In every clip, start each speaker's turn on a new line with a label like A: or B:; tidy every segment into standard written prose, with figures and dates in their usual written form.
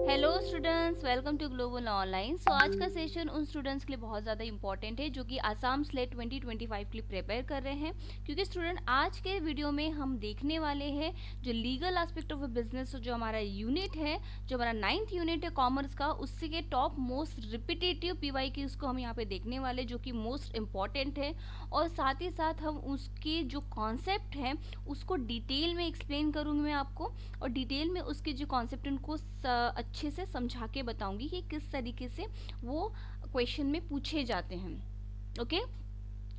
A: Hello students, welcome to global online. So आज का session उन स्टूडेंट्स के लिए बहुत ज़्यादा इंपॉर्टेंट है जो कि आसाम स्लेट 2025 के लिए प्रिपेयर कर रहे हैं, क्योंकि स्टूडेंट आज के वीडियो में हम देखने वाले हैं जो legal aspect of a business, जो हमारा यूनिट है, जो हमारा 9th यूनिट है कॉमर्स का, उससे के टॉप मोस्ट रिपीटेटिव पीवाई की उसको हम यहाँ पे देखने वाले, जो कि मोस्ट इम्पॉर्टेंट है। और साथ ही साथ हम उसके जो कॉन्सेप्ट हैं उसको डिटेल में एक्सप्लेन करूँगी मैं आपको, और डिटेल में उसके जो कॉन्सेप्ट उनको अच्छे से समझा के बताऊंगी कि किस तरीके से वो क्वेश्चन में पूछे जाते हैं। ओके,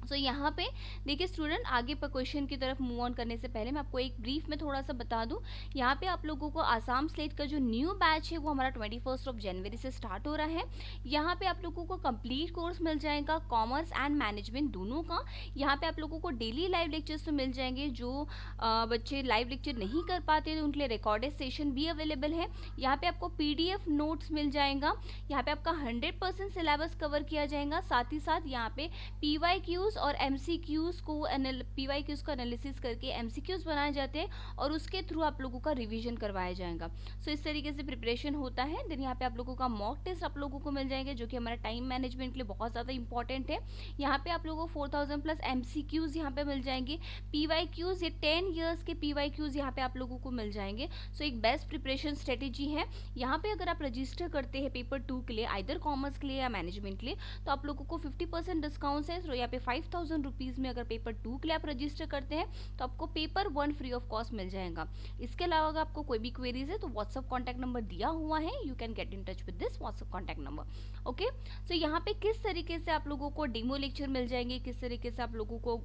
A: सो यहाँ पे देखिए स्टूडेंट, आगे पर क्वेश्चन की तरफ मूव ऑन करने से पहले मैं आपको एक ब्रीफ में थोड़ा सा बता दूं। यहाँ पे आप लोगों को आसाम स्लेट का जो न्यू बैच है वो हमारा 21 जनवरी से स्टार्ट हो रहा है। यहाँ पे आप लोगों को कंप्लीट कोर्स मिल जाएगा, कॉमर्स एंड मैनेजमेंट दोनों का। यहाँ पे आप लोगों को डेली लाइव लेक्चर्स तो मिल जाएंगे, जो बच्चे लाइव लेक्चर नहीं कर पाते तो उनके लिए रिकॉर्डेड सेशन भी अवेलेबल है। यहाँ पे आपको PDF नोट्स मिल जाएगा। यहाँ पे आपका 100% सिलेबस कवर किया जाएगा। साथ ही साथ यहाँ पे PYQs और MCQs को PYQs को एनालिसिस करके MCQs बनाए जाते हैं और उसके थ्रू आप लोगों का रिवीजन करवाया जाएगा। सो इस तरीके से प्रिपरेशन होता है। देन यहाँ पे आप लोगों का मॉक टेस्ट आप लोगों को मिल जाएंगे, जो कि हमारा टाइम मैनेजमेंट के लिए बहुत ज़्यादा इंपॉर्टेंट है। यहाँ पे आप लोगों को 4000 प्लस MCQs यहाँ पे मिल जाएंगे। PYQs, ये 10 ईयर्स के PYQs यहाँ पे आप लोगों को मिल जाएंगे। सो एक बेस्ट प्रिपरेशन स्ट्रेटेजी है। यहाँ पे अगर आप रजिस्टर करते हैं पेपर 2 के लिए, आइदर कॉमर्स के लिए या मैनेजमेंट के लिए, तो आप लोगों को 50% डिस्काउंट है। तो यहाँ पे 5000 रुपीज़ में अगर पेपर 2 के लिए आप रजिस्टर करते हैं तो आपको पेपर 1 फ्री ऑफ कॉस्ट मिल जाएगा। इसके अलावा अगर आपको कोई भी क्वेरीज है तो व्हाट्सअप कॉन्टैक्ट नंबर दिया हुआ है, you can get in touch with this WhatsApp contact number. Okay, so यहाँ पे किस तरीके से आप लोगों को डेमो लेक्चर मिल जाएंगे, किस तरीके से आप लोगों को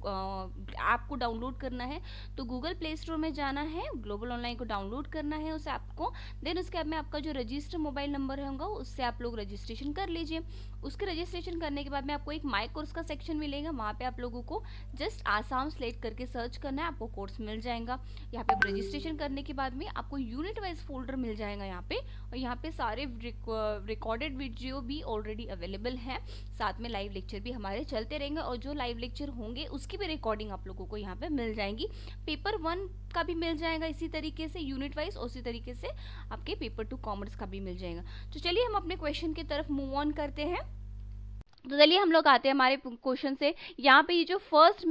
A: ऐप को डाउनलोड करना है, तो गूगल प्ले स्टोर में जाना है, ग्लोबल ऑनलाइन को डाउनलोड करना है उस ऐप को। देन उसके बाद में आपका जो रजिस्टर मोबाइल नंबर होगा उससे आप लोग रजिस्ट्रेशन कर लीजिए। उसके रजिस्ट्रेशन करने के बाद में आपको एक माई कोर्स का सेक्शन मिलेगा, वहाँ पे आप लोगों को जस्ट आसाम स्लेट करके सर्च करना है, आपको कोर्स मिल जाएगा। यहाँ पे आप रजिस्ट्रेशन करने के बाद में आपको यूनिट वाइज फोल्डर मिल जाएगा यहाँ पे, और यहाँ पे सारे रिकॉर्डेड वीडियो भी ऑलरेडी अवेलेबल है। साथ में लाइव लेक्चर भी हमारे चलते रहेंगे, और जो लाइव लेक्चर होंगे उसकी भी रिकॉर्डिंग आप लोगों को यहाँ पे मिल जाएंगी। पेपर 1 का भी मिल जाएगा इसी तरीके से यूनिट वाइज, उसी तरीके से आपके पेपर 2 कॉमर्स का भी मिल जाएगा। तो चलिए हम अपने क्वेश्चन की तरफ मूव ऑन करते हैं। तो चलिए हम लोग आते हैं हमारे क्वेश्चन से। यहाँ पे ये जो फर्स्ट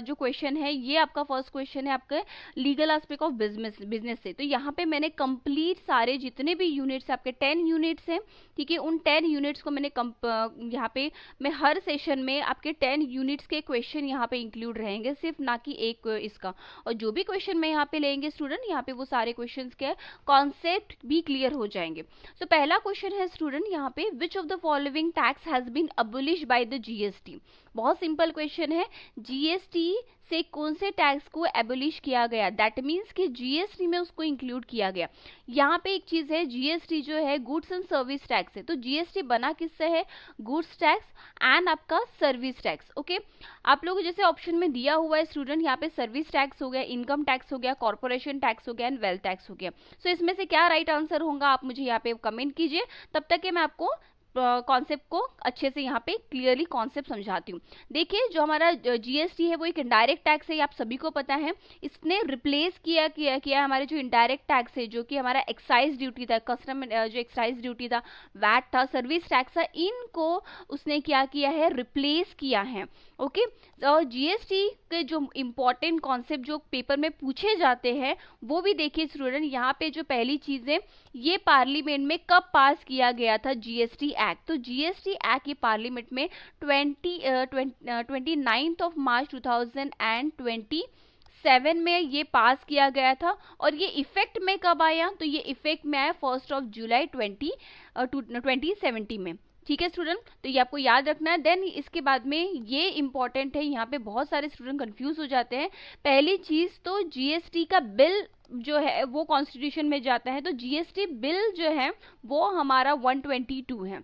A: जो क्वेश्चन है, ये आपका फर्स्ट क्वेश्चन है आपके लीगल एस्पेक्ट ऑफ बिजनेस से। तो यहाँ पे मैंने कंप्लीट सारे जितने भी यूनिट्स आपके 10 यूनिट्स हैं, ठीक है, उन 10 यूनिट्स को मैंने यहाँ पे मैं हर सेशन में आपके 10 यूनिट्स के क्वेश्चन यहाँ पे इंक्लूड रहेंगे, सिर्फ ना कि एक इसका। और जो भी क्वेश्चन मैं यहाँ पे लेंगे स्टूडेंट, यहाँ पे वो सारे क्वेश्चन के कॉन्सेप्ट भी क्लियर हो जाएंगे। सो पहला क्वेश्चन है स्टूडेंट यहाँ पे, which of the following tax has been abolished by the GST। बहुत सिंपल क्वेश्चन है, GST से कौन से टैक्स को एबोलिश किया गया, दैट मीन्स कि GST में उसको इंक्लूड किया गया। यहाँ पे एक चीज है, GST जो है गुड्स एंड सर्विस टैक्स है, तो GST बना किससे है, गुड्स टैक्स एंड आपका सर्विस टैक्स। ओके, आप लोग जैसे ऑप्शन में दिया हुआ है स्टूडेंट, यहाँ पे सर्विस टैक्स हो गया, इनकम टैक्स हो गया, कॉर्पोरेशन टैक्स हो गया एंड वेल्थ टैक्स हो गया। सो इसमें से क्या राइट आंसर होगा आप मुझे यहाँ पे कमेंट कीजिए, तब तक कि मैं आपको कॉन्सेप्ट को अच्छे से यहाँ पे क्लियरली कॉन्सेप्ट समझाती हूँ। देखिए, जो हमारा GST है वो एक इनडायरेक्ट टैक्स है, ये आप सभी को पता है। इसने रिप्लेस किया हमारे जो इनडायरेक्ट टैक्स है, जो कि हमारा एक्साइज ड्यूटी था, कस्टम जो एक्साइज ड्यूटी था, वैट था, सर्विस टैक्स था, इनको उसने क्या किया है, रिप्लेस किया है। ओके, और GST के जो इम्पोर्टेंट कॉन्सेप्ट जो पेपर में पूछे जाते हैं वो भी देखिए स्टूडेंट। यहाँ पे जो पहली चीज़ है, ये पार्लियामेंट में कब पास किया गया था GST एक्ट। तो GST एक्ट ये पार्लियामेंट में 29 मार्च 2027 में ये पास किया गया था। और ये इफेक्ट में कब आया, तो ये इफेक्ट में आया 1 जुलाई 2070 में। ठीक है स्टूडेंट, तो ये आपको याद रखना है। देन इसके बाद में ये इंपॉर्टेंट है, यहाँ पे बहुत सारे स्टूडेंट कंफ्यूज हो जाते हैं। पहली चीज तो GST का बिल जो है वो कॉन्स्टिट्यूशन में जाता है, तो GST बिल जो है वो हमारा 122 है।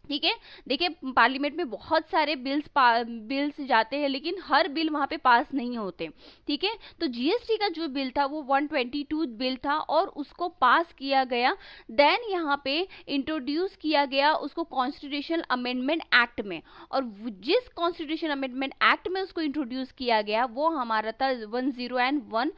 A: ठीक है, देखिए पार्लियामेंट में बहुत सारे बिल्स जाते हैं, लेकिन हर बिल वहाँ पे पास नहीं होते। ठीक है, तो GST का जो बिल था वो 122 बिल था और उसको पास किया गया। देन यहाँ पे इंट्रोड्यूस किया गया उसको कॉन्स्टिट्यूशनल अमेंडमेंट एक्ट में, और जिस कॉन्स्टिट्यूशन अमेंडमेंट एक्ट में उसको इंट्रोड्यूस किया गया वो हमारा था 10 and 1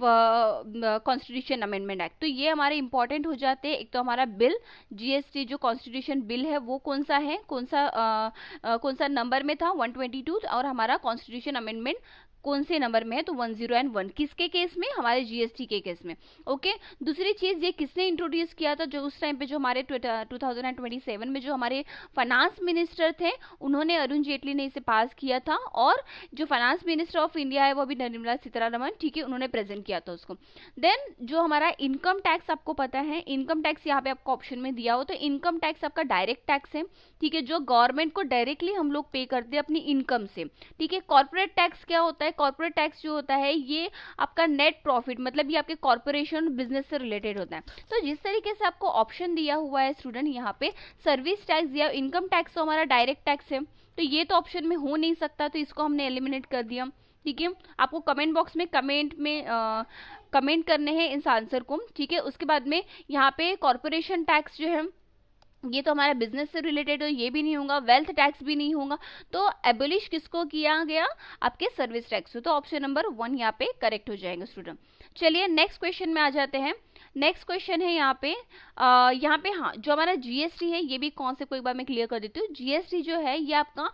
A: कॉन्स्टिट्यूशन अमेंडमेंट एक्ट। तो ये हमारे इंपॉर्टेंट हो जाते हैं। एक तो हमारा बिल जीएसटी जो कॉन्स्टिट्यूशन बिल है वो कौन सा है, कौन सा नंबर में था 122, और हमारा कॉन्स्टिट्यूशन अमेंडमेंट कौन से नंबर में है, तो 10 एंड 1, किसके केस में, हमारे जीएसटी के केस में। ओके, दूसरी चीज ये किसने इंट्रोड्यूस किया था, जो उस टाइम पे जो हमारे 2027 में जो हमारे फाइनेंस मिनिस्टर थे, उन्होंने, अरुण जेटली ने इसे पास किया था, और जो फाइनेंस मिनिस्टर ऑफ इंडिया है वो भी निर्मला सीतारमण, ठीक है, उन्होंने प्रेजेंट किया था उसको। देन जो हमारा इनकम टैक्स, आपको पता है इनकम टैक्स यहाँ पे आपको ऑप्शन में दिया हो, तो इनकम टैक्स आपका डायरेक्ट टैक्स है, ठीक है, जो गवर्नमेंट को डायरेक्टली हम लोग पे करते हैं अपनी इनकम से, ठीक है। कॉर्पोरेट टैक्स क्या होता है, कॉर्पोरेट टैक्स जो होता है ये आपका नेट प्रॉफिट, मतलब ये आपके कॉर्पोरेशन बिजनेस से रिलेटेड होता है। तो जिस तरीके से आपको ऑप्शन दिया हुआ है स्टूडेंट, यहाँ पे सर्विस टैक्स दिया, इनकम टैक्स तो हमारा डायरेक्ट टैक्स है, तो ये तो ऑप्शन में हो नहीं सकता, तो इसको हमने एलिमिनेट कर दिया, ठीक है। आपको कमेंट बॉक्स में कमेंट करने हैं इस आंसर को, ठीक है। उसके बाद में यहाँ पे कॉर्पोरेशन टैक्स जो है ये तो हमारा बिजनेस से रिलेटेड है, ये भी नहीं होगा, वेल्थ टैक्स भी नहीं होगा, तो एबोलिश किसको किया गया, आपके सर्विस टैक्स। तो ऑप्शन नंबर 1 यहाँ पे करेक्ट हो जाएगा स्टूडेंट। चलिए नेक्स्ट क्वेश्चन में आ जाते हैं। नेक्स्ट क्वेश्चन है यहाँ पे हाँ, जो हमारा जीएसटी है, ये भी कॉन्सेप्ट को एक बार मैं क्लियर कर देती हूँ। जीएसटी जो है ये आपका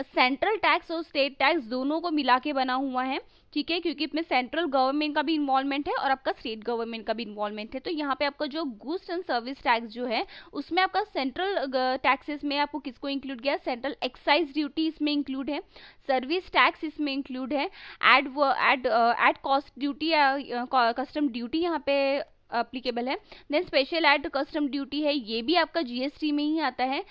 A: सेंट्रल टैक्स और स्टेट टैक्स दोनों को मिला के बना हुआ है, ठीक है, क्योंकि इसमें सेंट्रल गवर्नमेंट का भी इन्वॉल्वमेंट है और आपका स्टेट गवर्नमेंट का भी इन्वॉल्वमेंट है। तो यहाँ पे आपका जो गुड्स एंड सर्विस टैक्स जो है उसमें आपका सेंट्रल टैक्सेस में आपको किसको इंक्लूड किया, सेंट्रल एक्साइज ड्यूटी इसमें इंक्लूड है, सर्विस टैक्स इसमें इंक्लूड है, add cost duty, custom duty यहाँ पे अप्लीकेबल है। Then special add custom duty है, ये भी आपका जीएसटी में ही आता है।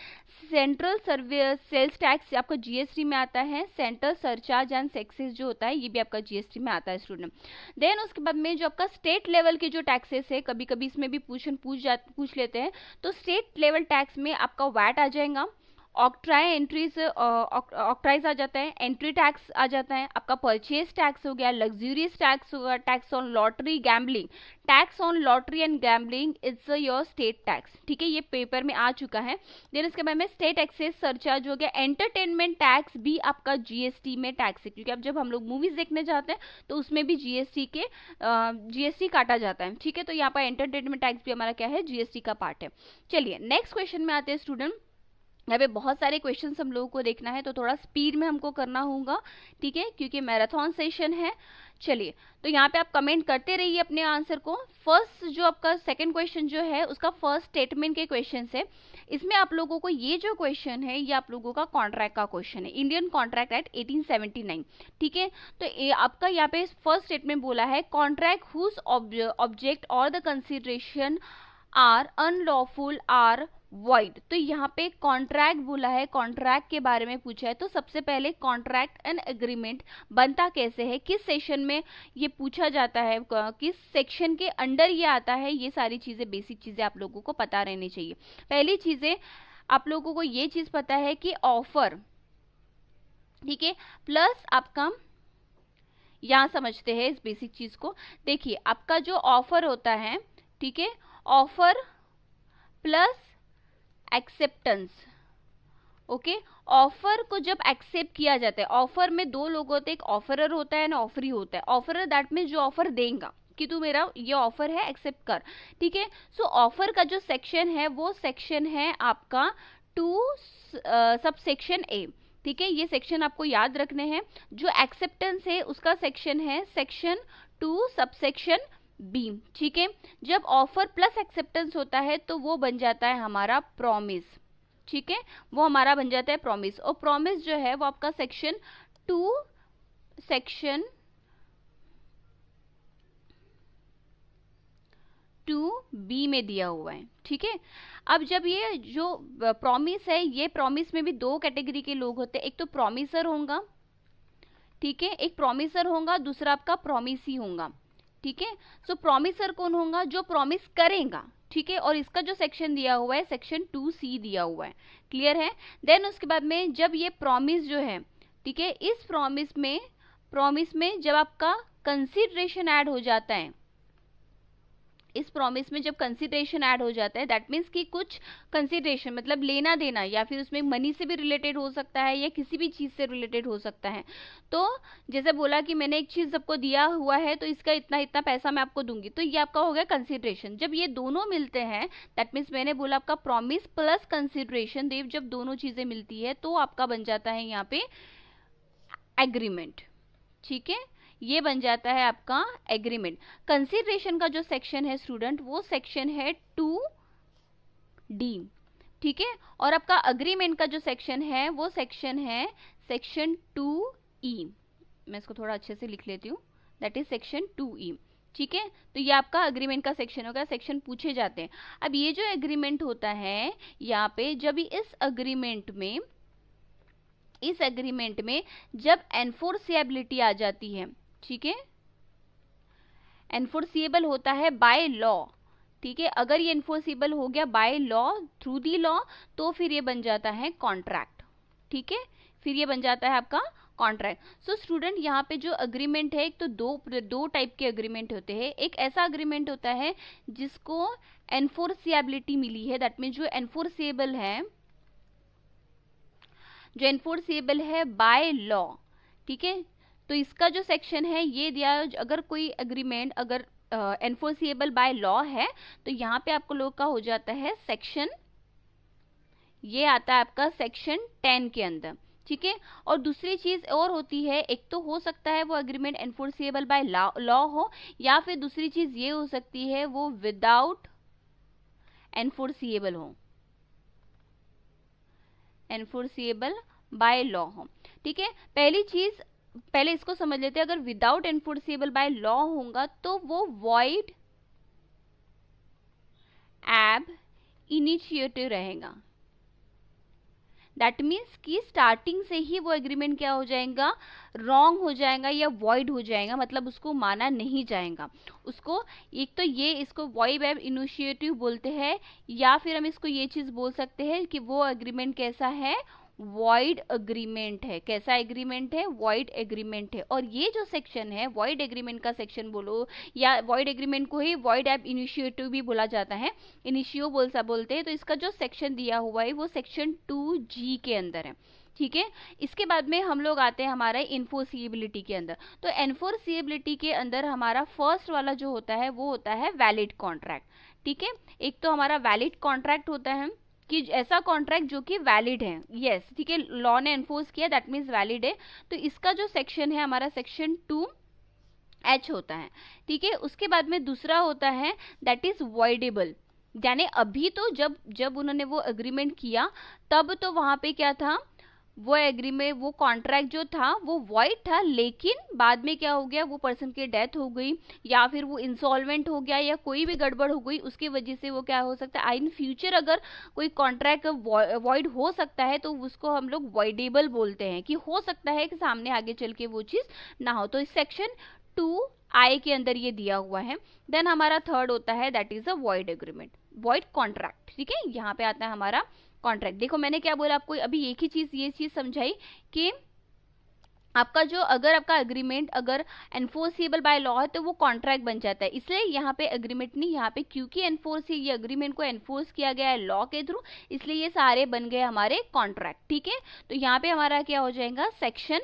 A: सेंट्रल सर्विस सेल्स टैक्स आपका जीएसटी में आता है। सेंट्रल सरचार्ज एंड सेक्सेस जो होता है ये भी आपका जीएसटी में आता है स्टूडेंट। देन उसके बाद में जो आपका स्टेट लेवल के जो टैक्सेस है, कभी कभी इसमें भी पूछ लेते हैं, तो स्टेट लेवल टैक्स में आपका वैट आ जाएगा, ऑक्ट्राइज आ जाता है, एंट्री टैक्स आ जाता है, आपका परचेज टैक्स हो गया, लग्जूरियस टैक्स होगा, tax on lottery gambling, tax on lottery and gambling it's your state tax, ठीक है, ये पेपर में आ चुका है। देन इसके बाद में स्टेट एक्सेस सरचार्ज हो गया, एंटरटेनमेंट टैक्स भी आपका जीएसटी में टैक्स है, क्योंकि अब जब हम लोग मूवीज देखने जाते हैं तो उसमें भी जीएसटी काटा जाता है, ठीक है। तो यहाँ पर एंटरटेनमेंट टैक्स भी हमारा क्या है, जीएसटी का पार्ट है। चलिए नेक्स्ट क्वेश्चन में आते हैं स्टूडेंट। यहाँ पे बहुत सारे क्वेश्चंस हम लोगों को देखना है, तो थोड़ा स्पीड में हमको करना होगा, ठीक है, क्योंकि मैराथन सेशन है। चलिए, तो यहाँ पे आप कमेंट करते रहिए अपने आंसर को। फर्स्ट जो आपका सेकंड क्वेश्चन जो है उसका फर्स्ट स्टेटमेंट के क्वेश्चन है, इसमें आप लोगों को ये जो क्वेश्चन है ये आप लोगों का कॉन्ट्रैक्ट का क्वेश्चन है, इंडियन कॉन्ट्रैक्ट एक्ट 1879, ठीक है। तो आपका यहाँ पे फर्स्ट स्टेटमेंट बोला है, कॉन्ट्रैक्ट हुज ऑब्जेक्ट और the consideration are unlawful are void. तो यहाँ पे कॉन्ट्रैक्ट बोला है, कॉन्ट्रैक्ट के बारे में पूछा है, तो सबसे पहले कॉन्ट्रैक्ट एंड एग्रीमेंट बनता कैसे है, किस सेक्शन में ये पूछा जाता है, किस सेक्शन के अंडर ये आता है, ये सारी चीजें बेसिक चीजें आप लोगों को पता रहनी चाहिए। पहली चीजें आप लोगों को ये चीज पता है कि ऑफर, ठीक है, प्लस आपका यहाँ समझते हैं इस बेसिक चीज को। देखिए आपका जो ऑफर होता है, ठीक है, offer plus acceptance, okay. Offer को जब एक्सेप्ट किया जाता है, ऑफर में दो लोग होते हैं, एक ऑफरर होता है ना ऑफरी होता है। ऑफरर दैट मीन्स जो ऑफर देगा कि तू मेरा ये ऑफर है एक्सेप्ट कर, ठीक है। सो ऑफर का जो सेक्शन है वो सेक्शन है आपका 2 सब सेक्शन ए, ठीक है, ये सेक्शन आपको याद रखने हैं। जो एक्सेप्टेंस है उसका सेक्शन है सेक्शन 2 सब सेक्शन बी, ठीक है। जब ऑफर प्लस एक्सेप्टेंस होता है तो वो बन जाता है हमारा प्रॉमिस, ठीक है, वो हमारा बन जाता है प्रॉमिस। और प्रॉमिस जो है वो आपका सेक्शन 2 सेक्शन 2B में दिया हुआ है, ठीक है। अब जब ये जो प्रॉमिस है, ये प्रॉमिस में भी 2 कैटेगरी के लोग होते हैं, एक तो प्रॉमिसर होगा, ठीक है, एक प्रॉमिसर होगा, दूसरा आपका प्रॉमिसी होगा, ठीक है। सो प्रॉमिसर कौन होगा, जो प्रॉमिस करेगा, ठीक है, और इसका जो सेक्शन दिया हुआ है सेक्शन 2C दिया हुआ है, क्लियर है। देन उसके बाद में जब ये प्रॉमिस जो है, ठीक है, इस प्रॉमिस में जब आपका कंसीडरेशन ऐड हो जाता है, इस प्रॉमिस में जब कंसिडरेशन ऐड हो जाता है, दैट मीन्स कि कुछ कंसिडरेशन मतलब लेना देना, या फिर उसमें मनी से भी रिलेटेड हो सकता है या किसी भी चीज़ से रिलेटेड हो सकता है। तो जैसे बोला कि मैंने एक चीज़ आपको दिया हुआ है तो इसका इतना इतना पैसा मैं आपको दूंगी, तो ये आपका हो गया कंसिडरेशन। जब ये दोनों मिलते हैं, दैट मीन्स मैंने बोला आपका प्रॉमिस प्लस कंसिडरेशन देव, जब दोनों चीज़ें मिलती है तो आपका बन जाता है यहाँ पे एग्रीमेंट। ठीक है, ये बन जाता है आपका एग्रीमेंट। कंसिडरेशन का जो सेक्शन है स्टूडेंट, वो सेक्शन है 2D। ठीक है, और आपका अग्रीमेंट का जो सेक्शन है वो सेक्शन है सेक्शन 2E। मैं इसको थोड़ा अच्छे से लिख लेती हूँ, दैट इज सेक्शन 2E। ठीक है, तो ये आपका अग्रीमेंट का सेक्शन होगा। सेक्शन पूछे जाते हैं। अब ये जो एग्रीमेंट होता है यहाँ पे, जब इस एग्रीमेंट में जब एनफोर्सिएबिलिटी आ जाती है, ठीक है, एनफोर्सिएबल होता है बाय लॉ। ठीक है, अगर ये एनफोर्सिबल हो गया by law, through the law, तो फिर ये बन जाता है कॉन्ट्रैक्ट। ठीक है, फिर ये बन जाता है आपका कॉन्ट्रैक्ट। सो स्टूडेंट, यहाँ पे जो अग्रीमेंट है, एक तो दो टाइप के अग्रीमेंट होते हैं। एक ऐसा अग्रीमेंट होता है जिसको एनफोर्सिएबिलिटी मिली है, दैट मीन्स जो एनफोर्सिएबल है बाय लॉ। ठीक है, तो इसका जो सेक्शन है ये दिया, अगर कोई एग्रीमेंट अगर एनफोर्सिएबल बाय लॉ है तो यहाँ पे आपको लोग का हो जाता है सेक्शन, ये आता है आपका सेक्शन 10 के अंदर। ठीक है, और दूसरी चीज और होती है, एक तो हो सकता है वो एग्रीमेंट एनफोर्सिएबल बाय लॉ हो, या फिर दूसरी चीज ये हो सकती है वो विदाउट एनफोर्सिएबल हो, एनफोर्सिएबल बाय लॉ हो। ठीक है, पहले इसको समझ लेते हैं। अगर विदाउट एनफोर्सिएबल बाय लॉ होगा तो वो वॉइड एब इनिशिएटिव रहेगा। दैट मीन्स कि स्टार्टिंग से ही वो एग्रीमेंट क्या हो जाएगा, रॉन्ग हो जाएगा या वॉइड हो जाएगा, मतलब उसको माना नहीं जाएगा। उसको एक तो ये इसको वॉइड एब इनिशिएटिव बोलते हैं, या फिर हम इसको ये चीज बोल सकते हैं कि वो एग्रीमेंट कैसा है, वॉइड एग्रीमेंट है। कैसा एग्रीमेंट है, वॉइड एग्रीमेंट है। और ये जो सेक्शन है वॉइड एग्रीमेंट का सेक्शन बोलो, या वॉइड एग्रीमेंट को ही वॉइड एब इनिशिएटिव भी बोला जाता है, इनिशियो बोलते हैं। तो इसका जो सेक्शन दिया हुआ है वो सेक्शन 2G के अंदर है। ठीक है, इसके बाद में हम लोग आते हैं हमारा एनफोर्सिएबिलिटी के अंदर। तो एनफोर्सिएबिलिटी के अंदर हमारा फर्स्ट वाला जो होता है वो होता है वैलिड कॉन्ट्रैक्ट। ठीक है, एक तो हमारा वैलिड कॉन्ट्रैक्ट होता है कि ऐसा कॉन्ट्रैक्ट जो कि वैलिड है, यस, ठीक है, लॉ ने एनफोर्स किया, दैट मीन्स वैलिड है। तो इसका जो सेक्शन है हमारा सेक्शन 2H होता है। ठीक है, उसके बाद में दूसरा होता है दैट इज वॉइडेबल, यानी अभी तो जब उन्होंने वो एग्रीमेंट किया तब तो वहां पे क्या था, वो एग्रीमेंट वो कॉन्ट्रैक्ट जो था वो वॉइड था, लेकिन बाद में क्या हो गया, वो पर्सन की डेथ हो गई या फिर वो इंसॉल्वेंट हो गया या कोई भी गड़बड़ हो गई, उसकी वजह से वो क्या हो सकता है, इन फ्यूचर अगर कोई कॉन्ट्रैक्ट वॉइड हो सकता है तो उसको हम लोग वॉइडेबल बोलते हैं, कि हो सकता है कि सामने आगे चल के वो चीज़ ना हो। तो इस सेक्शन 2I के अंदर ये दिया हुआ है। देन हमारा थर्ड होता है that is a void agreement, void contract. ठीक है, यहाँ पे आता है हमारा कॉन्ट्रैक्ट। देखो मैंने क्या बोला आपको, अभी एक ही चीज ये चीज समझाई कि आपका जो अगर आपका एग्रीमेंट अगर एनफोर्सिबल बाय लॉ है तो वो कॉन्ट्रैक्ट बन जाता है। इसलिए यहाँ पे एग्रीमेंट नहीं, यहाँ पे क्योंकि ये एग्रीमेंट को एनफोर्स किया गया है लॉ के थ्रू, इसलिए ये सारे बन गए हमारे कॉन्ट्रैक्ट। ठीक है, तो यहाँ पे हमारा क्या हो जाएगा, सेक्शन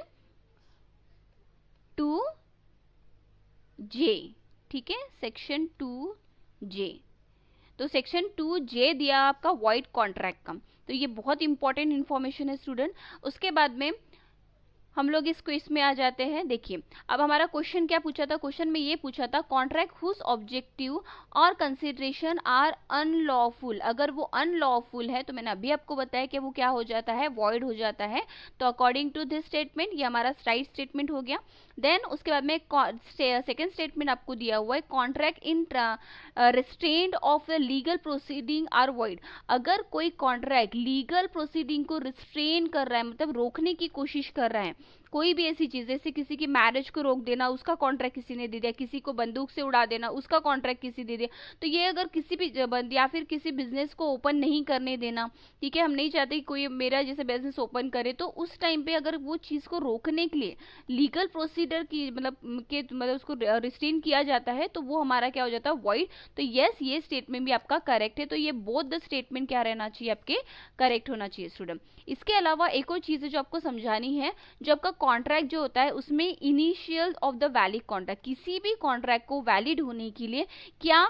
A: 2J। ठीक है, सेक्शन 2J। तो सेक्शन 2J दिया आपका वॉइड कॉन्ट्रैक्ट का। तो ये बहुत इंपॉर्टेंट इंफॉर्मेशन है स्टूडेंट। उसके बाद में हम लोग इस क्वेश्चन में आ जाते हैं। देखिए अब हमारा क्वेश्चन क्या पूछा था, क्वेश्चन में ये पूछा था कॉन्ट्रैक्ट हुज ऑब्जेक्टिव और कंसिडरेशन आर अनलॉफुल। अगर वो अनलॉफुल है तो मैंने अभी आपको बताया कि वो क्या हो जाता है, वॉइड हो जाता है। तो अकॉर्डिंग टू दिस स्टेटमेंट, ये हमारा राइट स्टेटमेंट हो गया। देन उसके बाद में सेकेंड स्टेटमेंट आपको दिया हुआ है, contract in restraint of the legal proceeding are void. अगर कोई कॉन्ट्रैक्ट लीगल प्रोसीडिंग को रिस्ट्रेन कर रहा है, मतलब रोकने की कोशिश कर रहा है, कोई भी ऐसी चीज जैसे किसी की मैरिज को रोक देना, उसका कॉन्ट्रैक्ट किसी ने दे दिया, किसी को बंदूक से उड़ा देना, उसका कॉन्ट्रैक्ट किसी दे दिया, तो ये अगर किसी भी या फिर किसी बिजनेस को ओपन नहीं करने देना, ठीक है, हम नहीं चाहते कि कोई मेरा जैसे बिजनेस ओपन करे, तो उस टाइम पे अगर वो चीज को रोकने के लिए लीगल प्रोसीजर की मतलब उसको रिस्ट्रेन किया जाता है, तो वो हमारा क्या हो जाता है, वॉइड। तो यस, ये स्टेटमेंट भी आपका करेक्ट है। तो ये बोथ द स्टेटमेंट क्या रहना चाहिए, आपके करेक्ट होना चाहिए स्टूडेंट। इसके अलावा एक और चीज है जो आपको समझानी है, जो आपका कॉन्ट्रैक्ट जो होता है उसमें initial of the valid contract, किसी भी कॉन्ट्रैक्ट को वैलिड होने के लिए क्या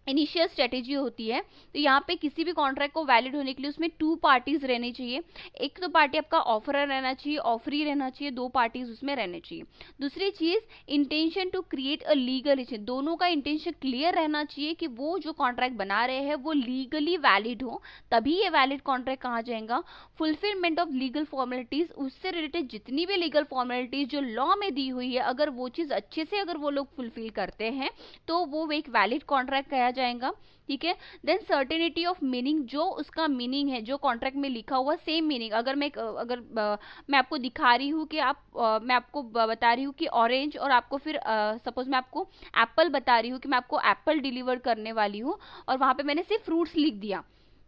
A: इनिशियल स्ट्रेटेजी होती है। तो यहाँ पे किसी भी कॉन्ट्रैक्ट को वैलिड होने के लिए उसमें 2 पार्टीज रहनी चाहिए। एक तो पार्टी आपका ऑफरर रहना चाहिए, ऑफरी रहना चाहिए, 2 पार्टीज उसमें रहने चाहिए। दूसरी चीज, intention to create a legal relation, दोनों का इंटेंशन क्लियर रहना चाहिए कि वो जो कॉन्ट्रैक्ट बना रहे हैं वो लीगली वैलिड हो, तभी ये वैलिड कॉन्ट्रैक्ट कहा जाएगा। फुलफिलमेंट ऑफ लीगल फॉर्मेलिटीज, उससे रिलेटेड जितनी भी लीगल फॉर्मेलिटीज जो लॉ में दी हुई है, अगर वो चीज अच्छे से अगर वो लोग फुलफिल करते हैं तो वो एक वैलिड कॉन्ट्रैक्ट कहा जाएगा, ठीक है। देन सर्टेनिटी ऑफ मीनिंग, जो उसका मीनिंग है जो कॉन्ट्रैक्ट में लिखा हुआ सेम मीनिंग, अगर मैं आपको दिखा रही हूँ कि मैं आपको बता रही हूँ कि ऑरेंज, और आपको फिर सपोज मैं आपको एप्पल बता रही हूँ कि मैं आपको एप्पल डिलीवर करने वाली हूँ, और वहां पे मैंने सिर्फ फ्रूट्स लिख दिया,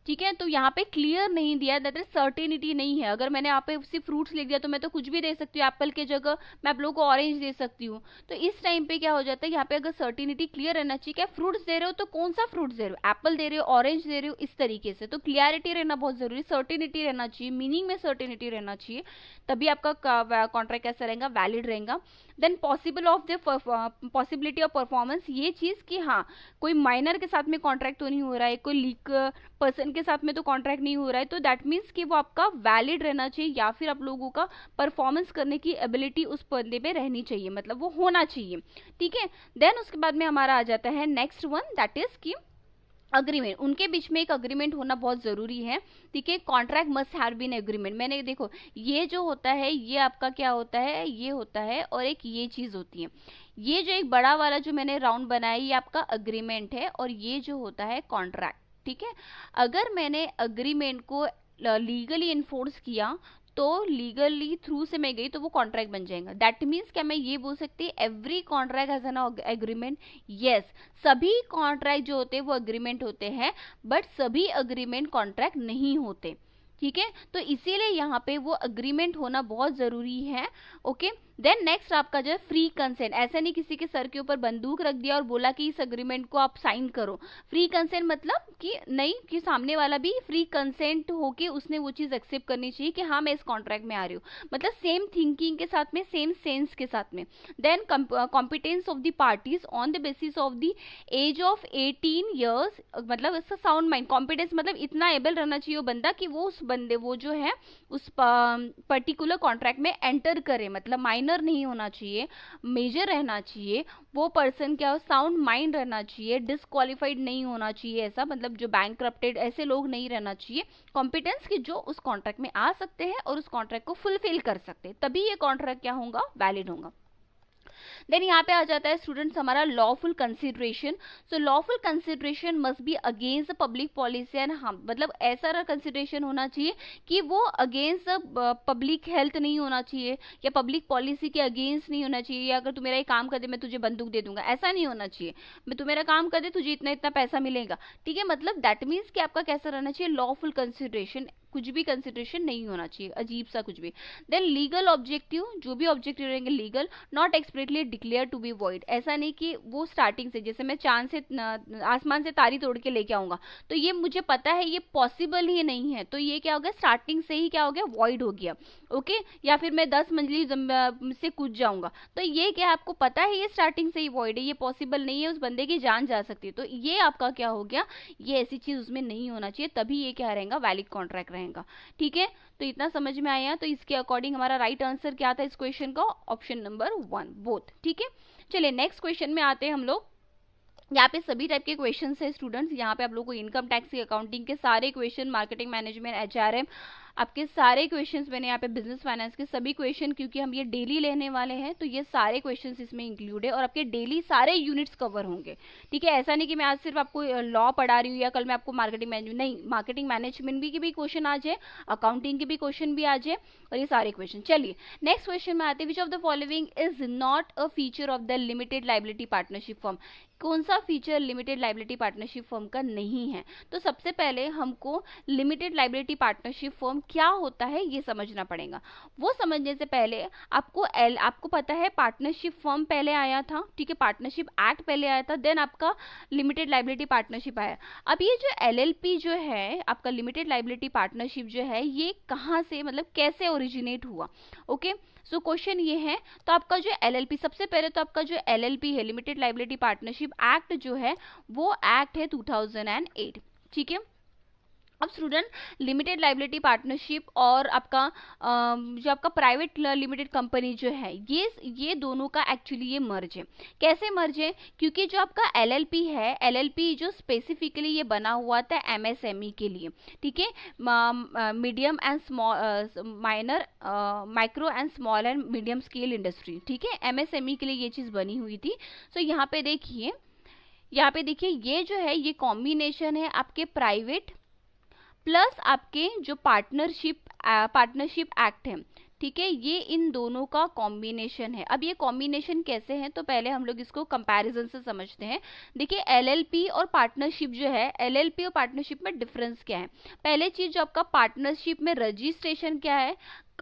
A: ठीक है, तो यहाँ पे क्लियर नहीं दिया, दैट इज सर्टेनिटी नहीं है। अगर मैंने यहाँ पे सिर्फ फ्रूट्स लिख दिया तो मैं तो कुछ भी दे सकती हूँ, एप्पल के जगह मैं आप लोगों को ऑरेंज दे सकती हूँ। तो इस टाइम पे क्या हो जाता है, यहाँ पे अगर सर्टेनिटी क्लियर रहना चाहिए, क्या फ्रूट्स दे रहे हो तो कौन सा फ्रूट्स दे रहे हो, एप्पल दे रहे हो, ऑरेंज दे रहे हो, इस तरीके से। तो क्लियरिटी रहना बहुत जरूरी, सर्टेनिटी रहना चाहिए, मीनिंग में सर्टेनिटी रहना चाहिए, तभी आपका कॉन्ट्रैक्ट कैसा रहेगा, वैलिड रहेगा। देन पॉसिबिलिटी ऑफ परफॉर्मेंस, ये चीज कि हाँ कोई माइनर के साथ में कॉन्ट्रैक्ट तो नहीं हो रहा है, कोई लीक पर्सन के साथ में तो कॉन्ट्रैक्ट नहीं हो रहा है, तो दैट मीन्स कि वो आपका वैलिड रहना चाहिए, या फिर आप लोगों का परफॉर्मेंस करने की एबिलिटी उस बंदे पे रहनी चाहिए, मतलब वो होना चाहिए, ठीक है। देन उसके बाद में हमारा आ जाता है नेक्स्ट वन, दैट इज कि अग्रीमेंट, उनके बीच में एक अग्रीमेंट होना बहुत जरूरी है, ठीक है। Contract must have been agreement, मैंने देखो ये जो होता है ये आपका क्या होता है, ये होता है, और एक ये चीज होती है, ये जो एक बड़ा वाला जो मैंने राउंड बनाया ये आपका अग्रीमेंट है, और ये जो होता है कॉन्ट्रैक्ट, ठीक है। अगर मैंने अग्रीमेंट को लीगली इन्फोर्स किया तो लीगली थ्रू से मैं गई तो वो कॉन्ट्रैक्ट बन जाएगा। दैट मीन्स क्या मैं ये बोल सकती every contract has an agreement, yes, सभी कॉन्ट्रैक्ट जो होते हैं वो अग्रीमेंट होते हैं, बट सभी अग्रीमेंट कॉन्ट्रैक्ट नहीं होते, ठीक है। तो इसीलिए यहाँ पे वो अग्रीमेंट होना बहुत जरूरी है, ओके। देन नेक्स्ट आपका जो है फ्री कंसेंट, ऐसा नहीं किसी के सर के ऊपर बंदूक रख दिया और बोला कि इस अग्रीमेंट को आप साइन करो। फ्री कंसेंट मतलब कि नहीं, कि सामने वाला भी फ्री कंसेंट होके उसने वो चीज एक्सेप्ट करनी चाहिए कि हाँ मैं इस कॉन्ट्रैक्ट में आ रही हूँ, मतलब सेम थिंकिंग के साथ में, सेम सेंस के साथ में। Then competence of the parties on the basis of the age of 18 years, मतलब इसका साउंड माइंड, कॉम्पिटेंस मतलब इतना एबल रहना चाहिए वो बंदा कि वो जो है उस पर्टिकुलर कॉन्ट्रैक्ट में एंटर करे, मतलब माइनर नहीं होना चाहिए, मेजर रहना चाहिए, वो पर्सन क्या साउंड माइंड रहना चाहिए, डिसक्वालिफाइड नहीं होना चाहिए, ऐसा मतलब जो बैंकक्रप्टेड ऐसे लोग नहीं रहना चाहिए। कॉम्पिटेंस की जो उस कॉन्ट्रैक्ट में आ सकते हैं और उस कॉन्ट्रैक्ट को फुलफिल कर सकते हैं, तभी ये कॉन्ट्रैक्ट क्या होगा, वैलिड होगा। देन यहाँ पे आ जाता है स्टूडेंट्स हमारा lawful consideration. So lawful consideration must be against public policy and harm, मतलब ऐसा कंसिडरेशन होना चाहिए कि वो अगेंस्ट पब्लिक हेल्थ नहीं होना चाहिए, या पब्लिक पॉलिसी के अगेंस्ट नहीं होना चाहिए, या अगर तू मेरा ये काम कर दे मैं तुझे बंदूक दे दूंगा, ऐसा नहीं होना चाहिए। मैं तू मेरा काम कर दे तुझे इतना इतना पैसा मिलेगा, ठीक है, मतलब दैट मीन्स कि आपका कैसा रहना चाहिए, लॉफुल कंसिडरेशन, कुछ भी कंसिडरेशन नहीं होना चाहिए, अजीब सा कुछ भी। देन लीगल ऑब्जेक्टिव, जो भी ऑब्जेक्टिव रहेंगे legal, not expressly declare to be void, ऐसा नहीं कि वो स्टार्टिंग से, जैसे मैं चांद से आसमान से तारी तोड़ के लेके आऊंगा तो ये मुझे पता है ये पॉसिबल ही नहीं है, तो ये क्या हो गया, स्टार्टिंग से ही क्या हो गया, वॉइड हो गया, ओके। या फिर मैं 10 मंजिली से कूद जाऊंगा तो ये क्या आपको पता है ये स्टार्टिंग से ही वॉइड है, ये पॉसिबल नहीं है, उस बंदे की जान जा सकती है, तो ये आपका क्या हो गया, ये ऐसी चीज उसमें नहीं होना चाहिए, तभी ये क्या रहेगा, वैलिड कॉन्ट्रैक्ट रहेगा, ठीक है। तो इतना समझ में आया, तो इसके अकॉर्डिंग हमारा राइट आंसर क्या था इस क्वेश्चन का, ऑप्शन नंबर 1 बोथ, ठीक है। चलिए नेक्स्ट क्वेश्चन में आते हैं हम लोग। यहाँ पे सभी टाइप के क्वेश्चन है स्टूडेंट्स, यहाँ पे आप लोग को इनकम टैक्स की, अकाउंटिंग के सारे क्वेश्चन, मार्केटिंग मैनेजमेंट, HRM, आपके सारे क्वेश्चंस मैंने यहाँ पे बिजनेस फाइनेंस के सभी क्वेश्चन, क्योंकि हम ये डेली लेने वाले हैं तो ये सारे क्वेश्चंस इसमें इंक्लूड है और आपके डेली सारे यूनिट्स कवर होंगे। ठीक है, ऐसा नहीं कि मैं आज सिर्फ आपको लॉ पढ़ा रही हूँ या कल मैं आपको मार्केटिंग मैनेजमेंट, नहीं, मार्केटिंग मैनेजमेंट भी के भी क्वेश्चन आ जाए, अकाउंटिंग के भी क्वेश्चन भी आ जाए और ये सारे क्वेश्चन। चलिए नेक्स्ट क्वेश्चन में आते हैं। विच of the following is not a feature of the limited liability partnership form? कौन सा feature limited liability partnership firm का नहीं है? तो सबसे पहले हमको लिमिटेड लाइबिलिटी पार्टनरशिप फर्म क्या होता है ये समझना पड़ेगा। वो समझने से पहले आपको पता है पार्टनरशिप फर्म पहले आया था, ठीक है, पार्टनरशिप एक्ट पहले आया था, देन आपका लिमिटेड लाइबिलिटी पार्टनरशिप आया। अब ये जो एलएलपी जो है आपका लिमिटेड लाइबिलिटी पार्टनरशिप जो है, ये कहाँ से, मतलब कैसे ओरिजिनेट हुआ? ओके, सो क्वेश्चन ये है। तो आपका जो एलएलपी, सबसे पहले तो आपका जो एलएलपी है, लिमिटेड लाइबिलिटी पार्टनरशिप एक्ट जो है, वो एक्ट है 2008। ठीक है, अब स्टूडेंट लिमिटेड लाइबिलिटी पार्टनरशिप और आपका जो आपका प्राइवेट लिमिटेड कंपनी जो है, ये दोनों का एक्चुअली ये मर्ज है। कैसे मर्ज है? क्योंकि जो आपका एलएलपी है, एलएलपी जो स्पेसिफिकली ये बना हुआ था एमएसएमई के लिए, ठीक है, medium and small micro and small and medium scale industry, ठीक है, एमएसएमई के लिए ये चीज़ बनी हुई थी। सो यहाँ पे देखिए ये जो है, ये कॉम्बिनेशन है आपके प्राइवेट प्लस आपके जो पार्टनरशिप एक्ट है, ठीक है, ये इन दोनों का कॉम्बिनेशन है। अब ये कॉम्बिनेशन कैसे है, तो पहले हम लोग इसको कंपैरिजन से समझते हैं। देखिए एलएलपी और पार्टनरशिप जो है, एलएलपी और पार्टनरशिप में डिफरेंस क्या है? पहले चीज, जो आपका पार्टनरशिप में रजिस्ट्रेशन क्या है,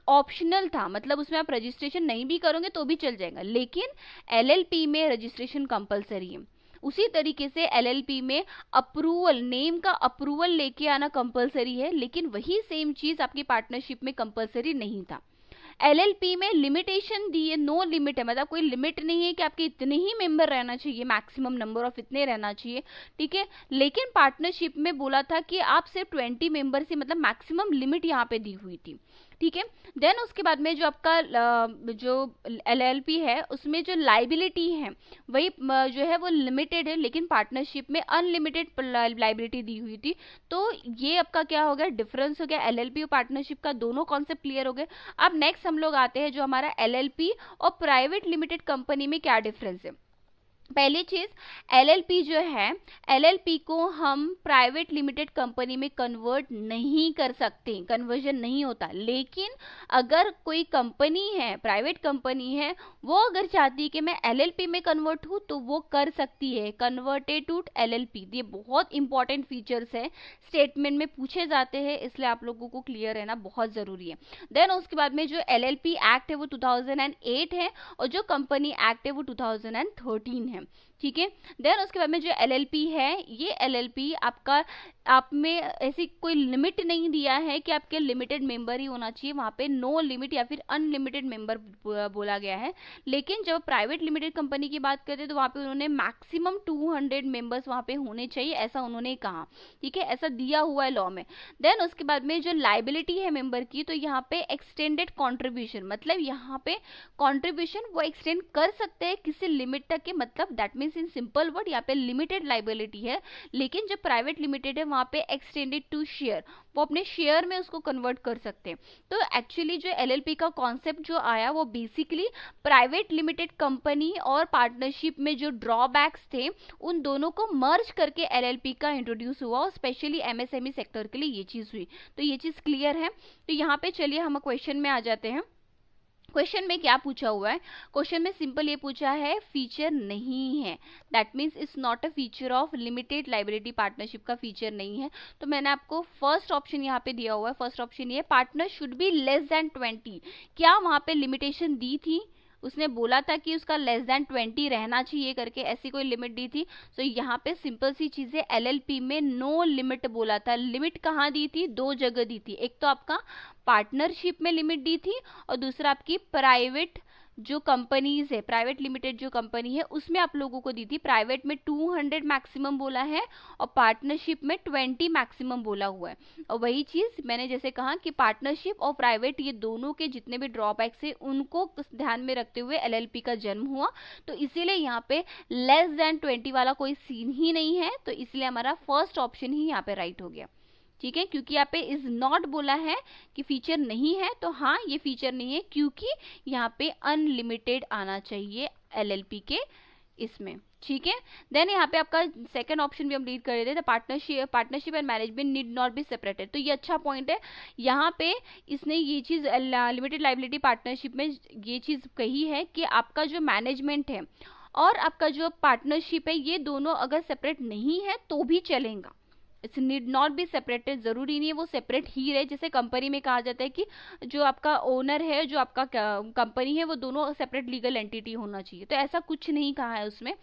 A: ऑप्शनल था, मतलब उसमें आप रजिस्ट्रेशन नहीं भी करोगे तो भी चल जाएगा, लेकिन एलएलपी में रजिस्ट्रेशन कंपलसरी है। उसी तरीके से एलएलपी में अप्रूवल, नेम का अप्रूवल लेके आना कंपलसरी है, लेकिन वही सेम चीज आपकी पार्टनरशिप में कंपलसरी नहीं था। एलएलपी में लिमिटेशन दी है, नो लिमिट है, मतलब कोई लिमिट नहीं है कि आपके इतने ही मेंबर रहना चाहिए, मैक्सिमम नंबर ऑफ इतने रहना चाहिए, ठीक है, लेकिन पार्टनरशिप में बोला था कि आप सिर्फ 20 मेंबर से, मतलब मैक्सिमम लिमिट यहाँ पे दी हुई थी। ठीक है, देन उसके बाद में जो आपका जो एलएलपी है, उसमें जो लाइबिलिटी है वही जो है वो लिमिटेड है, लेकिन पार्टनरशिप में अनलिमिटेड लाइबिलिटी दी हुई थी। तो ये आपका क्या हो गया, डिफरेंस हो गया, एलएलपी और पार्टनरशिप का दोनों कॉन्सेप्ट क्लियर हो गए। अब नेक्स्ट हम लोग आते हैं जो हमारा एलएलपी और प्राइवेट लिमिटेड कंपनी में क्या डिफरेंस है। पहली चीज, एलएलपी जो है, एलएलपी को हम प्राइवेट लिमिटेड कंपनी में कन्वर्ट नहीं कर सकते, कन्वर्जन नहीं होता, लेकिन अगर कोई कंपनी है, प्राइवेट कंपनी है, वो अगर चाहती है कि मैं एलएलपी में कन्वर्ट हूँ तो वो कर सकती है, कन्वर्टेड टू एलएलपी। ये बहुत इंपॉर्टेंट फीचर्स है, स्टेटमेंट में पूछे जाते हैं, इसलिए आप लोगों को क्लियर रहना बहुत जरूरी है। देन उसके बाद में जो एलएलपी एक्ट है वो 2008 है और जो कंपनी एक्ट है वो 2013 है। ठीक है, देन उसके बाद में जो एलएलपी है, ये एलएलपी आपका, आप में ऐसी कोई लिमिट नहीं दिया है कि आपके लिमिटेड मेंबर ही होना चाहिए, वहाँ पे नो लिमिट या फिर अनलिमिटेड मेंबर बोला गया है। लेकिन जब प्राइवेट लिमिटेड कंपनी की बात करते हैं तो वहाँ पे उन्होंने मैक्सिमम 200 मेंबर्स वहाँ पे होने चाहिए, ऐसा उन्होंने कहा, ठीक है, ऐसा दिया हुआ है लॉ में। देन उसके बाद में जो लाइबिलिटी है मेंबर की, तो यहाँ पे एक्सटेंडेड कॉन्ट्रीब्यूशन, मतलब यहाँ पे कॉन्ट्रीब्यूशन वो एक्सटेंड कर सकते हैं किसी लिमिट तक के, मतलब that means in simple word यहाँ पे लिमिटेड लाइबिलिटी है, लेकिन जो प्राइवेट लिमिटेड है वहाँ पे एक्सटेंडेड टू शेयर, वो अपने शेयर में उसको कन्वर्ट कर सकते हैं। तो एक्चुअली जो एलएलपी का कॉन्सेप्ट जो आया वो बेसिकली प्राइवेट लिमिटेड कंपनी और पार्टनरशिप में जो ड्रॉबैक्स थे उन दोनों को मर्ज करके एलएलपी का इंट्रोड्यूस हुआ, और स्पेशली एमएसएमई सेक्टर के लिए ये चीज़ हुई। तो ये चीज़ क्लियर है। तो यहाँ पे चलिए हम क्वेश्चन में आ जाते हैं। क्वेश्चन में क्या पूछा हुआ है, क्वेश्चन में सिंपल ये पूछा है फीचर नहीं है, that means it's not a feature of limited liability partnership का फीचर नहीं है। तो मैंने आपको फर्स्ट ऑप्शन यहाँ पे दिया हुआ है, फर्स्ट ऑप्शन ये partner should be less than 20। क्या वहाँ पे लिमिटेशन दी थी? उसने बोला था कि उसका लेस देन 20 रहना चाहिए करके, ऐसी कोई लिमिट दी थी? तो यहाँ पे सिंपल सी चीज़ें, एलएलपी में नो लिमिट बोला था। लिमिट कहाँ दी थी? दो जगह दी थी, एक तो आपका पार्टनरशिप में लिमिट दी थी और दूसरा आपकी प्राइवेट जो कंपनीज है, प्राइवेट लिमिटेड जो कंपनी है उसमें आप लोगों को दी थी। प्राइवेट में 200 मैक्सिमम बोला है और पार्टनरशिप में 20 मैक्सिमम बोला हुआ है। और वही चीज मैंने जैसे कहा कि पार्टनरशिप और प्राइवेट ये दोनों के जितने भी ड्रॉबैक्स है उनको ध्यान में रखते हुए एलएलपी का जन्म हुआ। तो इसीलिए यहाँ पे लेस देन 20 वाला कोई सीन ही नहीं है, तो इसलिए हमारा फर्स्ट ऑप्शन ही यहाँ पे राइट हो गया। ठीक है, क्योंकि यहाँ पे इज नॉट बोला है कि फीचर नहीं है, तो हाँ ये फीचर नहीं है, क्योंकि यहाँ पे अनलिमिटेड आना चाहिए LLP के इसमें। ठीक है, देन यहाँ पे आपका सेकंड ऑप्शन भी हम रीड कर रहे थे, partnership and management need not be separated. तो ये अच्छा पॉइंट है, यहाँ पे इसने ये चीज लिमिटेड लाइबिलिटी पार्टनरशिप में ये चीज कही है कि आपका जो मैनेजमेंट है और आपका जो पार्टनरशिप है, ये दोनों अगर सेपरेट नहीं है तो भी चलेगा। It's need not be separated, जरूरी नहीं है वो सेपरेट ही रहे। जैसे कंपनी में कहा जाता है कि जो आपका ओनर है, जो आपका कंपनी है, वो दोनों सेपरेट लीगल एंटिटी होना चाहिए, तो ऐसा कुछ नहीं कहा है उसमें।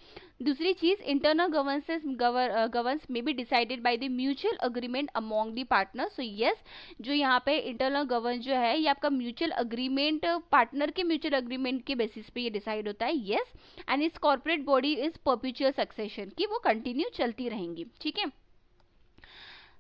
A: दूसरी चीज, इंटरनल गवर्नेंस में be decided by the mutual agreement among the partner. So yes, जो यहाँ पे इंटरनल गवर्नेंस जो है, ये आपका म्यूचुअल अग्रीमेंट, पार्टनर के म्यूचुअल अग्रीमेंट के बेसिस पे ये डिसाइड होता है। यस, एंड इस corporate body is perpetual succession, की वो कंटिन्यू चलती रहेंगी। ठीक है,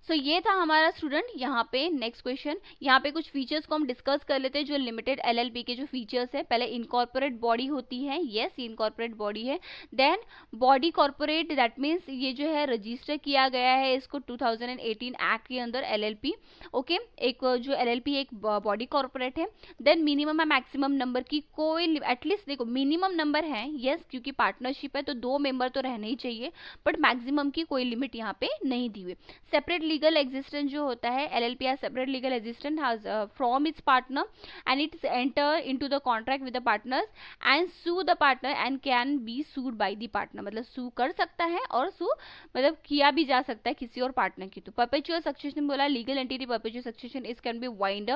A: सो ये था हमारा स्टूडेंट यहाँ पे। नेक्स्ट क्वेश्चन, यहाँ पे कुछ फीचर्स को हम डिस्कस कर लेते हैं जो लिमिटेड LLP के जो फीचर्स है। पहले इनकॉर्पोरेट बॉडी होती है, यस ये इनकॉर्पोरेट बॉडी है। Then body corporate, that means ये जो है रजिस्टर किया गया है इसको 2018 एक्ट के अंदर LLP। ओके, एक जो LLP एक बॉडी कॉर्पोरेट है। Then minimum and maximum number की कोई, एटलीस्ट देखो मिनिमम नंबर है, यस क्योंकि पार्टनरशिप है तो 2 मेंबर तो रहने ही चाहिए, बट मैक्सिमम की कोई लिमिट यहाँ पे नहीं दी हुई। सेपरेट लीगल एग्जिस्टेंस जो होता है, LLP has separate legal existence has from its partner and it's enter into the contract with the partners and sue the partner and can be sued by the partner। मतलब sue कर सकता है और sue मतलब किया भी जा सकता है किसी और पार्टनर की। तो perpetual succession बोला, legal entity perpetual succession is can be wound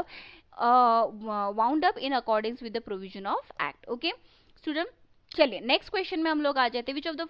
A: up in accordance with the provision of act। okay student, चलिए नेक्स्ट क्वेश्चन में हम लोग आ जाते हैं। which of the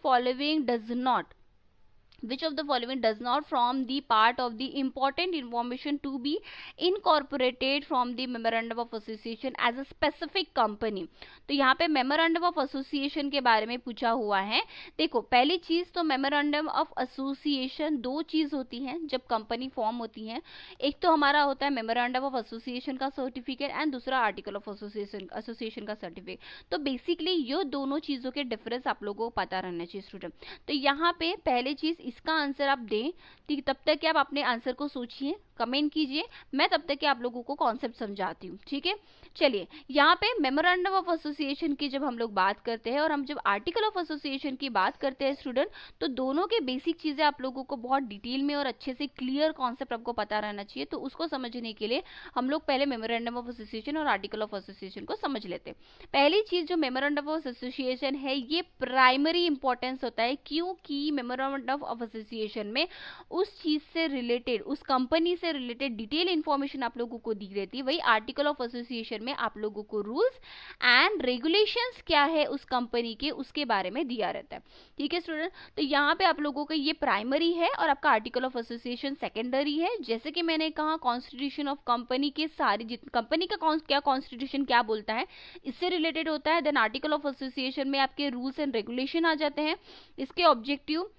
A: following does not form the part of the important information to be incorporated from the memorandum of association as a specific company। तो यहाँ पे memorandum of association के बारे में पूछा हुआ है। देखो पहली चीज तो मेमोरेंडम ऑफ एसोसिएशन, 2 चीज होती हैं जब कंपनी फॉर्म होती है। एक तो हमारा होता है मेमोरेंडम ऑफ एसोसिएशन का सर्टिफिकेट एंड दूसरा आर्टिकल ऑफ एसोसिएशन का सर्टिफिकेट। तो बेसिकली ये दोनों चीजों के डिफरेंस आप लोगों को पता रहना चाहिए स्टूडेंट। तो यहाँ पे पहली चीज इसका आंसर आप दें, ठीक, तब तक कि आप अपने आंसर को सोचिए, कमेंट कीजिए, मैं तब तक कि आप लोगों को कॉन्सेप्ट समझाती हूँ। ठीक है, चलिए यहाँ पे मेमोरेंडम ऑफ एसोसिएशन की जब हम लोग बात करते हैं और हम जब आर्टिकल ऑफ एसोसिएशन की बात करते हैं स्टूडेंट, तो दोनों के बेसिक चीजें आप लोगों को बहुत डिटेल में और अच्छे से क्लियर कॉन्सेप्ट आपको पता रहना चाहिए। तो उसको समझने के लिए हम लोग पहले मेमोरेंडम ऑफ एसोसिएशन और आर्टिकल ऑफ एसोसिएशन को समझ लेते हैं। पहली चीज जो मेमोरेंडम ऑफ एसोसिएशन है, ये प्राइमरी इंपॉर्टेंस होता है, क्योंकि मेमोरेंडम ऑफ एसोसिएशन में उस चीज से रिलेटेड, उस कंपनी से रिलेटेड डिटेल इंफॉर्मेशन आप लोगों को दी रहती है। वही आर्टिकल ऑफ एसोसिएशन में आप लोगों को रूल्स एंड रेगुलेशंस क्या है उस कंपनी के, उसके बारे में दिया रहता है। ठीक है स्टूडेंट, तो यहाँ पे आप लोगों का ये प्राइमरी है और आपका आर्टिकल ऑफ एसोसिएशन सेकेंडरी है। जैसे कि मैंने कहा कॉन्स्टिट्यूशन ऑफ कंपनी के सारी, कंपनी का क्या कॉन्स्टिट्यूशन क्या बोलता है इससे रिलेटेड होता है। देन आर्टिकल ऑफ एसोसिएशन में आपके रूल्स एंड रेगुलेशन आ जाते हैं। इसके ऑब्जेक्टिव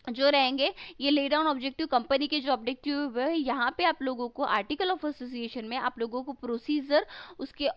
A: जो रहेंगे, ये ले डाउन ऑब्जेक्टिव, कंपनी के जो ऑब्जेक्टिव है, यहाँ पे आप लोगों को आर्टिकल ऑफ एसोसिएशन में आप लोगों को प्रोसीजर, उसके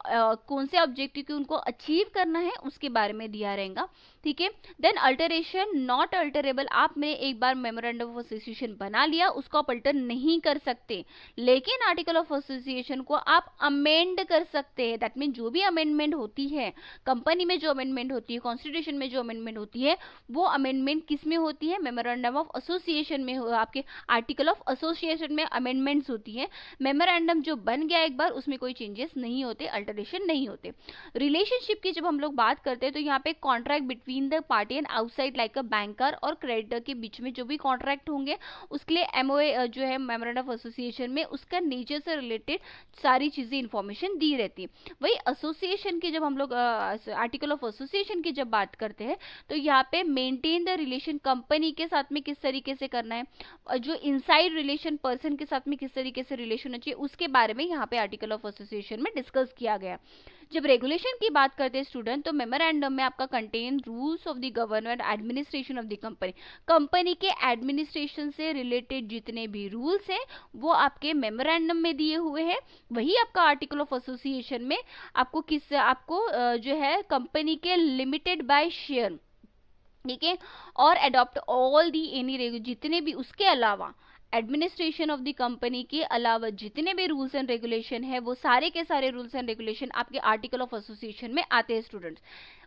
A: कौन से ऑब्जेक्टिव को उनको अचीव करना है उसके बारे में दिया रहेगा। ठीक है, देन अल्टरेशन नॉट अल्टरेबल, आपने एक बार मेमोरेंडम ऑफ एसोसिएशन बना लिया, उसको आप अल्टर नहीं कर सकते, लेकिन आर्टिकल ऑफ एसोसिएशन को आप अमेंड कर सकते हैं। दैट मीन जो भी अमेंडमेंट होती है, कंपनी में जो अमेंडमेंट होती है, कॉन्स्टिट्यूशन में जो अमेंडमेंट होती है, वो अमेंडमेंट किस में होती है, मेमोरेंडम ऑफ एसोसिएशन में, आपके आर्टिकल ऑफ एसोसिएशन में अमेंडमेंट्स होती है। मेमोरेंडम जो बन गया एक बार, उसमें कोई चेंजेस नहीं होते, अल्टरेशन नहीं होते। रिलेशनशिप की जब हम लोग बात करते हैं, तो यहाँ पे contract between the party and outside like a banker और क्रेडिटर के बीच में जो भी कॉन्ट्रैक्ट होंगे, उसके लिए एमओए जो है मेमोरेंडम ऑफ एसोसिएशन में, उसका नेचर से रिलेटेड सारी चीजें इंफॉर्मेशन दी रहती है। वही एसोसिएशन की जब हम लोग आर्टिकल ऑफ एसोसिएशन की जब बात करते हैं, तो यहाँ पे मेंटेन द रिलेशन, कंपनी के साथ में किस तरीके से करना है, और जो इनसाइड रिलेशन पर्सन के साथ में किस तरीके से रिलेशन होना चाहिए, उसके बारे में यहाँ पे आर्टिकल ऑफ एसोसिएशन में डिस्कस किया गया। जब रेगुलेशन की बात करते हैं स्टूडेंट, तो मेमोरेंडम में आपका contain rules of the government administration of the company, company के एडमिनिस्ट्रेशन से रिलेटेड जितने भी रूल्स हैं वो आपके मेमोरेंडम में दिए हुए हैं। वही आपका आर्टिकल ऑफ एसोसिएशन में आपको जो है कंपनी के लिमिटेड बाय शेयर, ठीक है, और अडॉप्ट ऑल दी एनी जितने भी उसके अलावा एडमिनिस्ट्रेशन ऑफ द कंपनी के अलावा जितने भी रूल्स एंड रेगुलेशन है वो सारे के सारे रूल्स एंड रेगुलेशन आपके आर्टिकल ऑफ एसोसिएशन में आते हैं स्टूडेंट्स।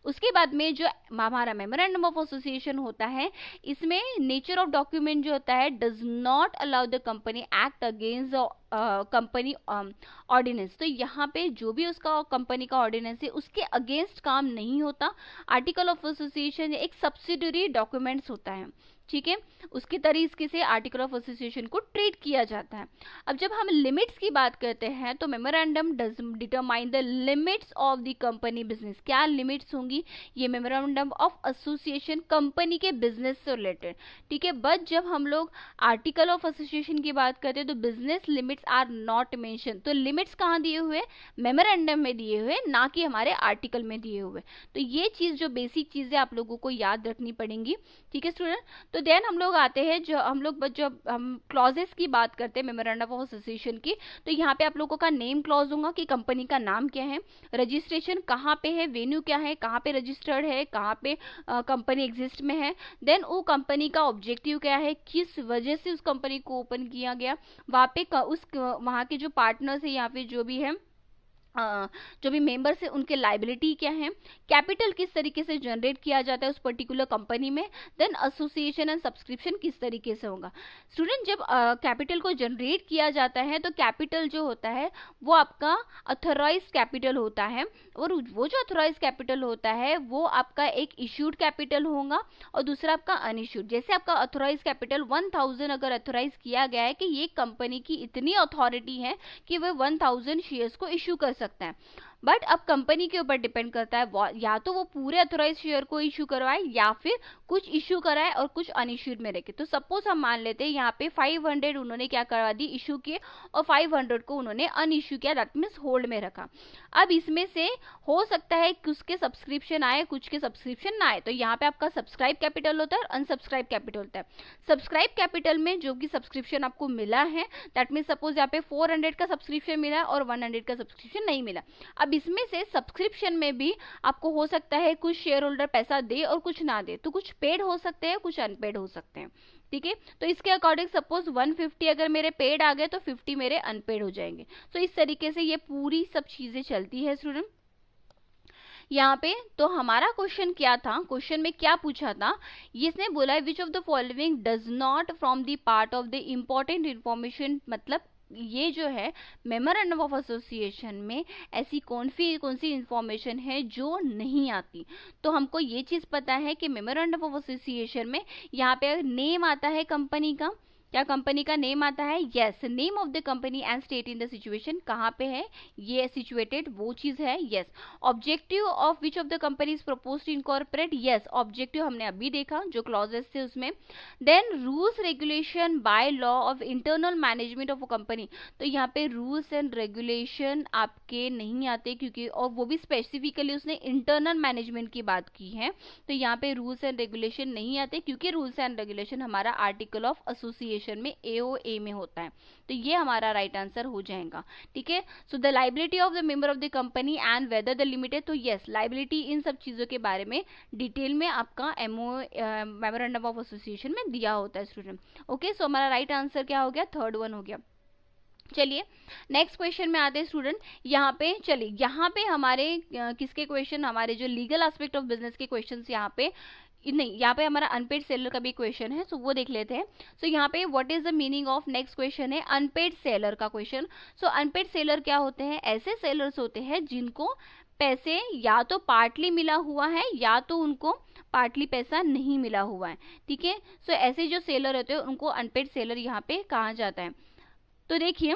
A: उसके बाद में जो हमारा मेमोरेंडम ऑफ एसोसिएशन होता है, इसमें नेचर ऑफ डॉक्यूमेंट जो होता है does not allow the company act against company ordinance. तो यहाँ पे जो भी उसका कंपनी का ऑर्डिनेंस है उसके अगेंस्ट काम नहीं होता। आर्टिकल ऑफ एसोसिएशन एक सब्सिडरी डॉक्यूमेंट्स होता है, ठीक है, उसके तरीके से आर्टिकल ऑफ एसोसिएशन को ट्रीट किया जाता है। अब जब हम लिमिट्स की बात करते हैं तो memorandum does determine the limits of the company business. क्या लिमिट्स होंगी? ये मेमोरेंडम ऑफ एसोसिएशन कंपनी के बिजनेस से रिलेटेड, ठीक है। बट जब हम लोग आर्टिकल ऑफ एसोसिएशन की बात करते हैं तो business limits are not mention. तो लिमिट्स कहाँ दिए हुए? मेमोरेंडम में दिए हुए, ना कि हमारे आर्टिकल में दिए हुए। तो ये चीज़ जो बेसिक चीज़ें आप लोगों को याद रखनी पड़ेंगी, ठीक है स्टूडेंट। तो देन हम लोग आते हैं जब हम क्लॉजेस की बात करते हैं मेमोरेंडम ऑफ एसोसिएशन की, तो यहाँ पे आप लोगों का नेम क्लॉज होगा कि कंपनी का नाम क्या है, रजिस्ट्रेशन कहाँ पे है, वेन्यू क्या है, कहाँ पे रजिस्टर्ड है, कहाँ पे कंपनी एग्जिस्ट में है, देन वो कंपनी का ऑब्जेक्टिव क्या है, किस वजह से उस कंपनी को ओपन किया गया, वहाँ के जो पार्टनर्स है या फिर जो भी है जो भी मेंबर्स है उनके लाइबिलिटी क्या है, कैपिटल किस तरीके से जनरेट किया जाता है उस पर्टिकुलर कंपनी में, देन एसोसिएशन एंड सब्सक्रिप्शन किस तरीके से होगा। स्टूडेंट जब कैपिटल को जनरेट किया जाता है तो कैपिटल जो होता है वो आपका अथोराइज कैपिटल होता है, और वो जो अथोराइज कैपिटल होता है वो आपका एक इश्यूड कैपिटल होगा और दूसरा आपका अनइश्यूड। जैसे आपका अथोराइज कैपिटल 1000 अगर अथोराइज किया गया है कि ये कंपनी की इतनी अथॉरिटी है कि वह 1000 शेयर्स को इशू कर सकता है, बट अब कंपनी के ऊपर डिपेंड करता है, या तो वो पूरे अथोराइज शेयर को इशू करवाए या फिर कुछ इशू कराए और कुछ अनइश्यूड में रखे। तो सपोज हम मान लेते हैं यहाँ पे 500 उन्होंने क्या करवा दी, इशू किए, और 500 को उन्होंने अनइश्यू किया, दैट मीन्स होल्ड में रखा। अब इसमें से हो सकता है कुछ के सब्सक्रिप्शन आए, कुछ के सब्सक्रिप्शन ना आए, तो यहाँ पे आपका सब्सक्राइब कैपिटल होता है और अनसब्सक्राइब कैपिटल होता है। सब्सक्राइब कैपिटल में जो कि सब्सक्रिप्शन आपको मिला है, दैट मीन्स सपोज यहाँ पे 400 का सब्सक्रिप्शन मिला और 100 का सब्सक्रिप्शन नहीं मिला। अब इसमें से सब्सक्रिप्शन में भी आपको हो सकता है कुछ शेयर होल्डर पैसा दे और कुछ ना दे, तो कुछ पेड हो सकते हैं, कुछ अनपेड हो सकते हैं, ठीक है। तो इसके अकॉर्डिंग सपोज 150 अगर मेरे पेड आ गए तो 50 मेरे अनपेड हो जाएंगे। तो इस तरीके से ये पूरी सब चीजें चलती है स्टूडेंट यहाँ पे। तो हमारा क्वेश्चन क्या था, क्वेश्चन में क्या पूछा था, इसने बोला है विच of the following does not from the part of the important information, मतलब ये जो है मेमोरेंडम ऑफ एसोसिएशन में ऐसी कौन सी इंफॉर्मेशन है जो नहीं आती। तो हमको ये चीज़ पता है कि मेमोरेंडम ऑफ एसोसिएशन में यहाँ पे नेम आता है कंपनी का, क्या कंपनी का नेम आता है, yes, name of the company and state in the situation, कहाँ पे है ये सिचुएटेड, वो चीज़ है, yes. Objective of which of the company is propose to incorporate, yes, objective हमने अभी देखा जो क्लॉजेस थे उसमें। Then rules regulation by law of internal management of a company, तो यहाँ पे रूल्स एंड रेगुलेशन आपके नहीं आते क्योंकि, और वो भी स्पेसिफिकली उसने इंटरनल मैनेजमेंट की बात की है, तो यहाँ पे रूल्स एंड रेगुलेशन नहीं आते क्योंकि रूल्स एंड रेगुलेशन हमारा आर्टिकल ऑफ एसोसिएशन में AOA में होता है। तो ये हमारा राइट आंसर हो जाएगा, ठीक है। So the liability of the member of the company and whether the limited, तो यस, लाइबिलिटी इन सब चीज़ों के बारे में डिटेल में आपका मेमोरेंडम ऑफ एसोसिएशन में दिया होता है स्टूडेंट। ओके, सो हमारा राइट आंसर क्या हो गया, थर्ड वन हो गया। चलिए नेक्स्ट क्वेश्चन में आते हैं स्टूडेंट। यहाँ पे चलिए, यहाँ पे हमारे किसके क्वेश्चन, हमारे जो लीगल एस्पेक्ट ऑफ बिजनेस के क्वेश्चंस यहाँ पे नहीं, यहाँ पे हमारा अनपेड सेलर का भी क्वेश्चन है, सो वो देख लेते हैं। सो यहाँ पे what is the meaning of, next question है अनपेड सेलर का क्वेश्चन। सो अनपेड सेलर क्या होते हैं, ऐसे सेलर्स होते हैं जिनको पैसे या तो पार्टली मिला हुआ है या तो उनको पार्टली पैसा नहीं मिला हुआ है, ठीक है। सो ऐसे जो सेलर होते हैं उनको अनपेड सेलर यहाँ पे कहा जाता है। तो देखिए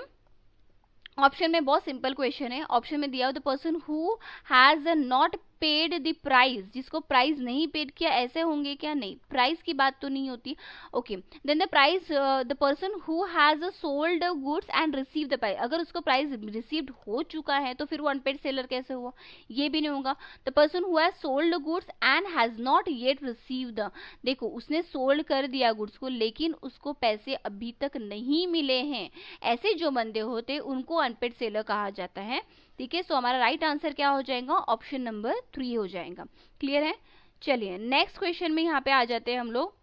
A: ऑप्शन में बहुत सिंपल क्वेश्चन है, ऑप्शन में दिया the person who has not paid the price, जिसको प्राइस नहीं पेड किया, ऐसे होंगे क्या, नहीं, प्राइस की बात तो नहीं होती। Okay, then the price the person who has sold goods and receive the price, अगर उसको प्राइस रिसीव्ड हो चुका है तो फिर वो अनपेड सेलर कैसे हुआ, ये भी नहीं होगा। The person who has sold goods and has not yet receive the, देखो उसने सोल्ड कर दिया गुड्स को लेकिन उसको पैसे अभी तक नहीं मिले हैं, ऐसे जो बंदे होते उनको अनपेड सेलर कहा जाता है, ठीक है। सो हमारा राइट आंसर क्या हो जाएगा, ऑप्शन नंबर 3 हो जाएगा। क्लियर है। चलिए नेक्स्ट क्वेश्चन में यहाँ पे आ जाते हैं हम लोग।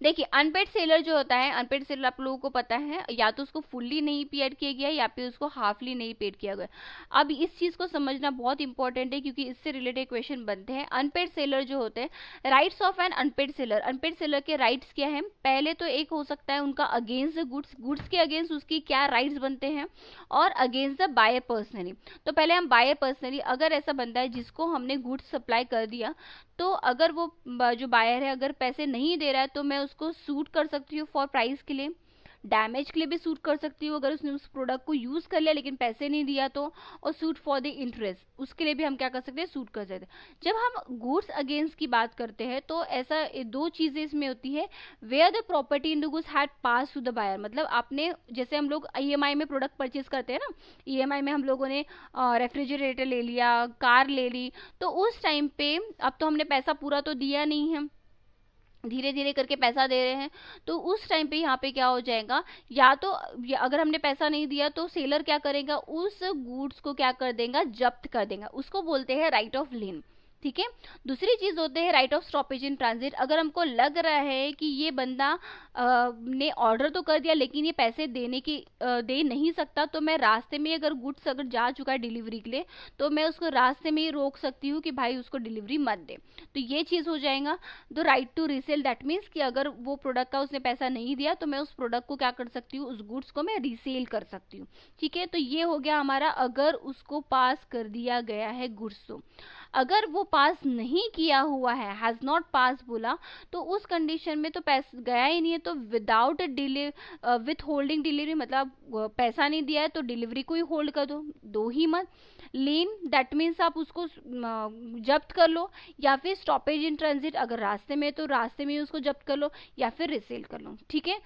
A: देखिए अनपेड सेलर जो होता है, अनपेड सेलर आप लोगों को पता है, या तो उसको फुल्ली नहीं पेड किया गया या फिर उसको हाफली नहीं पेड किया गया। अब इस चीज को समझना बहुत इंपॉर्टेंट है क्योंकि इससे रिलेटेड क्वेश्चन बनते हैं। अनपेड सेलर जो होते हैं, rights of an unpaid seller, unpaid seller के राइट्स क्या है? पहले तो एक हो सकता है उनका अगेंस्ट द गुड्स, गुड्स के अगेंस्ट उसकी क्या राइट्स बनते हैं, और अगेंस्ट द बायर पर्सनली। तो पहले हम बायर पर्सनली, अगर ऐसा बनता है जिसको हमने गुड्स सप्लाई कर दिया, तो अगर वो जो बायर है अगर पैसे नहीं दे रहा है तो मैं उसको सूट कर सकती हूँ फॉर प्राइस के लिए, डैमेज के लिए भी सूट कर सकती हूँ अगर उसने उस प्रोडक्ट को यूज़ कर लिया लेकिन पैसे नहीं दिया तो, और सूट फॉर द इंटरेस्ट, उसके लिए भी हम क्या कर सकते हैं? सूट कर सकते हैं। जब हम गुड्स अगेंस्ट की बात करते हैं तो ऐसा दो चीज़ें इसमें होती है, where the property in the goods had pass to the buyer, मतलब आपने, जैसे हम लोग ईएमआई में प्रोडक्ट परचेज करते हैं ना, ईएमआई में हम लोगों ने रेफ्रिजरेटर ले लिया, कार ले ली, तो उस टाइम पे अब तो हमने पैसा पूरा तो दिया नहीं है, धीरे धीरे करके पैसा दे रहे हैं, तो उस टाइम पे यहाँ पे क्या हो जाएगा, या तो अगर हमने पैसा नहीं दिया तो सेलर क्या करेगा, उस गुड्स को क्या कर देगा? जब्त कर देगा। उसको बोलते हैं राइट ऑफ लेन। ठीक है। दूसरी चीज होते हैं right of stoppage in transit. अगर हमको लग रहा है कि ये बंदा ने ऑर्डर तो कर दिया लेकिन ये पैसे दे नहीं सकता, तो मैं रास्ते में, अगर गुड्स अगर जा चुका है डिलीवरी के लिए, तो मैं उसको रास्ते में ही रोक सकती हूँ कि भाई उसको डिलीवरी मत दे। तो ये चीज़ हो जाएगा। The right to resale, that means कि अगर वो प्रोडक्ट का उसने पैसा नहीं दिया तो मैं उस प्रोडक्ट को क्या कर सकती हूँ, उस गुड्स को मैं रीसेल कर सकती हूँ। ठीक है। तो ये हो गया हमारा, अगर उसको पास कर दिया गया है गुड्स को। अगर वो पास नहीं किया हुआ है, हैज़ नॉट पास बोला, तो उस कंडीशन में तो पैसा गया ही नहीं है, तो without delay, with holding delivery, मतलब पैसा नहीं दिया है तो डिलीवरी को ही होल्ड कर दो ही मत। लेन, दैट मीन्स आप उसको जब्त कर लो, या फिर स्टॉपेज इन ट्रांजिट, अगर रास्ते में तो रास्ते में ही उसको जब्त कर लो, या फिर रिसेल कर लो। ठीक है।